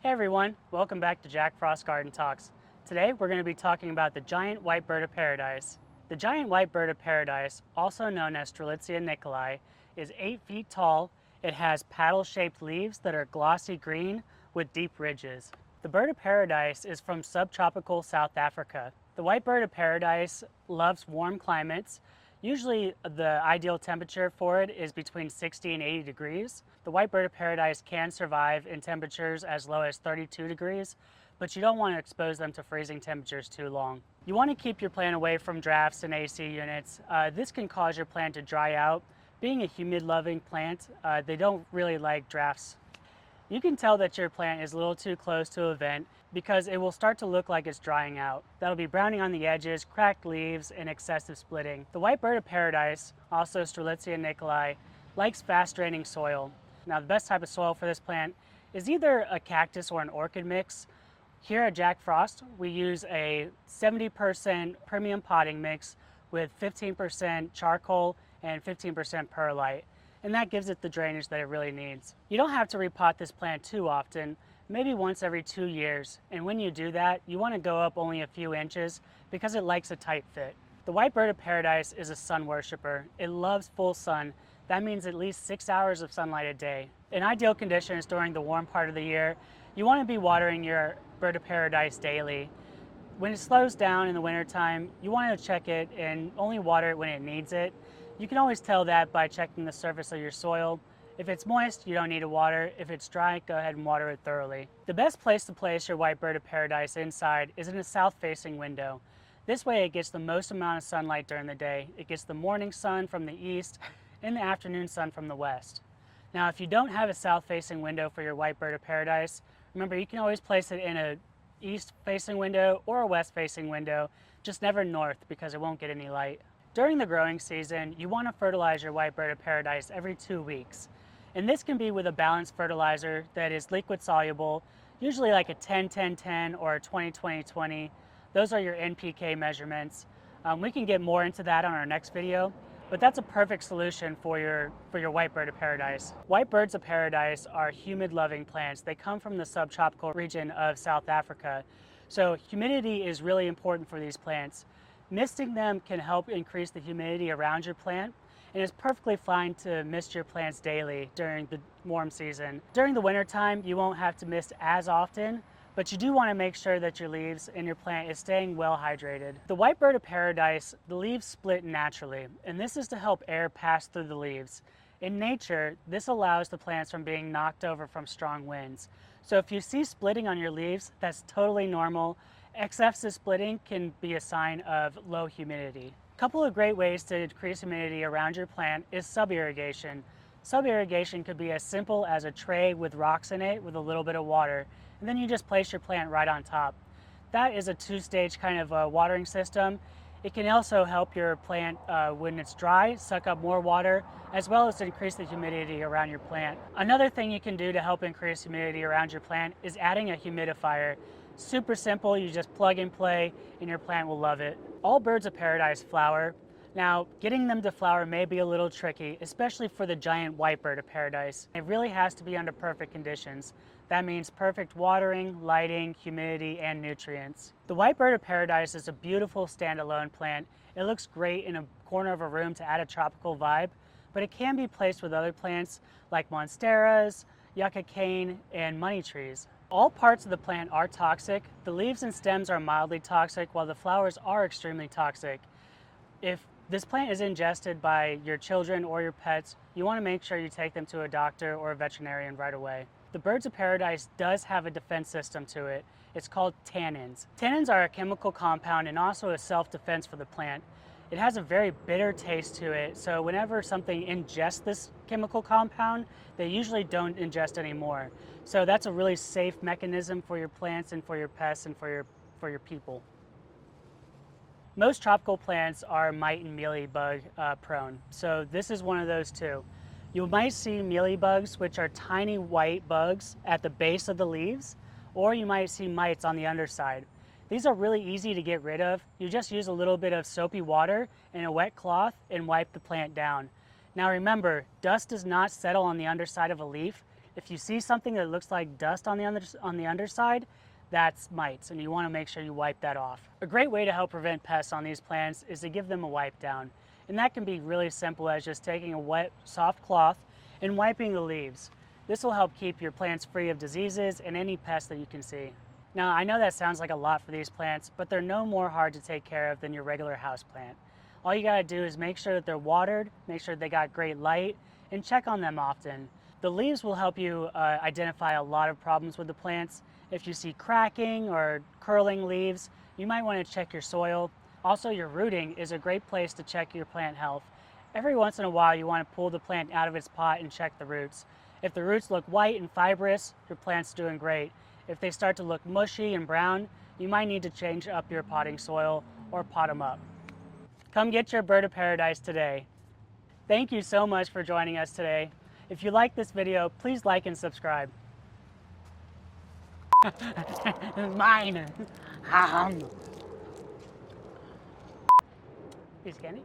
Hey everyone, welcome back to Jack Frost Garden Talks. Today we're going to be talking about the giant white bird of paradise. The giant white bird of paradise, also known as Strelitzia nicolai, is 8 feet tall. It has paddle-shaped leaves that are glossy green with deep ridges. The bird of paradise is from subtropical South Africa. The white bird of paradise loves warm climates. Usually the ideal temperature for it is between 60 and 80 degrees. The white bird of paradise can survive in temperatures as low as 32 degrees, but you don't want to expose them to freezing temperatures too long. You want to keep your plant away from drafts and AC units. This can cause your plant to dry out. Being a humid-loving plant, they don't really like drafts. You can tell that your plant is a little too close to a vent because it will start to look like it's drying out. That'll be browning on the edges, cracked leaves, and excessive splitting. The white bird of paradise, also Strelitzia nicolai, likes fast-draining soil. Now the best type of soil for this plant is either a cactus or an orchid mix. Here at Jack Frost, we use a 70% premium potting mix with 15% charcoal and 15% perlite, and that gives it the drainage that it really needs. You don't have to repot this plant too often, maybe once every 2 years, and when you do that, you want to go up only a few inches because it likes a tight fit. The white bird of paradise is a sun worshiper. It loves full sun. That means at least 6 hours of sunlight a day. In ideal conditions during the warm part of the year, you want to be watering your bird of paradise daily. When it slows down in the wintertime, you want to check it and only water it when it needs it. You can always tell that by checking the surface of your soil. If it's moist, you don't need to water. If it's dry, go ahead and water it thoroughly. The best place to place your white bird of paradise inside is in a south-facing window. This way it gets the most amount of sunlight during the day. It gets the morning sun from the east and the afternoon sun from the west. Now, if you don't have a south-facing window for your white bird of paradise, remember you can always place it in a east-facing window or a west-facing window, just never north because it won't get any light. During the growing season, you want to fertilize your white bird of paradise every 2 weeks. And this can be with a balanced fertilizer that is liquid soluble, usually like a 10-10-10 or a 20-20-20. Those are your NPK measurements. We can get more into that on our next video, but that's a perfect solution for your white bird of paradise. White birds of paradise are humid-loving plants. They come from the subtropical region of South Africa. So humidity is really important for these plants. Misting them can help increase the humidity around your plant, and it's perfectly fine to mist your plants daily during the warm season. During the winter time, you won't have to mist as often, but you do want to make sure that your leaves and your plant is staying well hydrated. The white bird of paradise, the leaves split naturally, and this is to help air pass through the leaves. In nature, this allows the plants from being knocked over from strong winds. So if you see splitting on your leaves, that's totally normal. Excessive splitting can be a sign of low humidity. A couple of great ways to increase humidity around your plant is sub-irrigation. Sub-irrigation could be as simple as a tray with rocks in it with a little bit of water, and then you just place your plant right on top. That is a two-stage kind of watering system. It can also help your plant when it's dry, suck up more water, as well as to increase the humidity around your plant. Another thing you can do to help increase humidity around your plant is adding a humidifier. Super simple, you just plug and play and your plant will love it. All birds of paradise flower. Now, getting them to flower may be a little tricky, especially for the giant white bird of paradise. It really has to be under perfect conditions. That means perfect watering, lighting, humidity, and nutrients. The white bird of paradise is a beautiful standalone plant. It looks great in a corner of a room to add a tropical vibe, but it can be placed with other plants like monsteras, yucca cane, and money trees. All parts of the plant are toxic. The leaves and stems are mildly toxic, while the flowers are extremely toxic. If this plant is ingested by your children or your pets, you want to make sure you take them to a doctor or a veterinarian right away. The birds of paradise does have a defense system to it. It's called tannins. Tannins are a chemical compound and also a self-defense for the plant. It has a very bitter taste to it, so whenever something ingests this chemical compound, they usually don't ingest anymore. So that's a really safe mechanism for your plants and for your pests and for your people. Most tropical plants are mite and mealybug prone, so this is one of those too. You might see mealybugs, which are tiny white bugs at the base of the leaves, or you might see mites on the underside. These are really easy to get rid of. You just use a little bit of soapy water and a wet cloth and wipe the plant down. Now remember, dust does not settle on the underside of a leaf. If you see something that looks like dust on the underside, that's mites, and you want to make sure you wipe that off. A great way to help prevent pests on these plants is to give them a wipe down. And that can be really simple as just taking a wet, soft cloth and wiping the leaves. This will help keep your plants free of diseases and any pests that you can see. Now, I know that sounds like a lot for these plants, but they're no more hard to take care of than your regular house plant. All you gotta do is make sure that they're watered, make sure they got great light, and check on them often. The leaves will help you identify a lot of problems with the plants. If you see cracking or curling leaves, you might want to check your soil. Also, your rooting is a great place to check your plant health. Every once in a while, you want to pull the plant out of its pot and check the roots. If the roots look white and fibrous, your plant's doing great. If they start to look mushy and brown, you might need to change up your potting soil or pot them up. Come get your bird of paradise today. Thank you so much for joining us today. If you like this video, please like and subscribe. Mine. He's candy?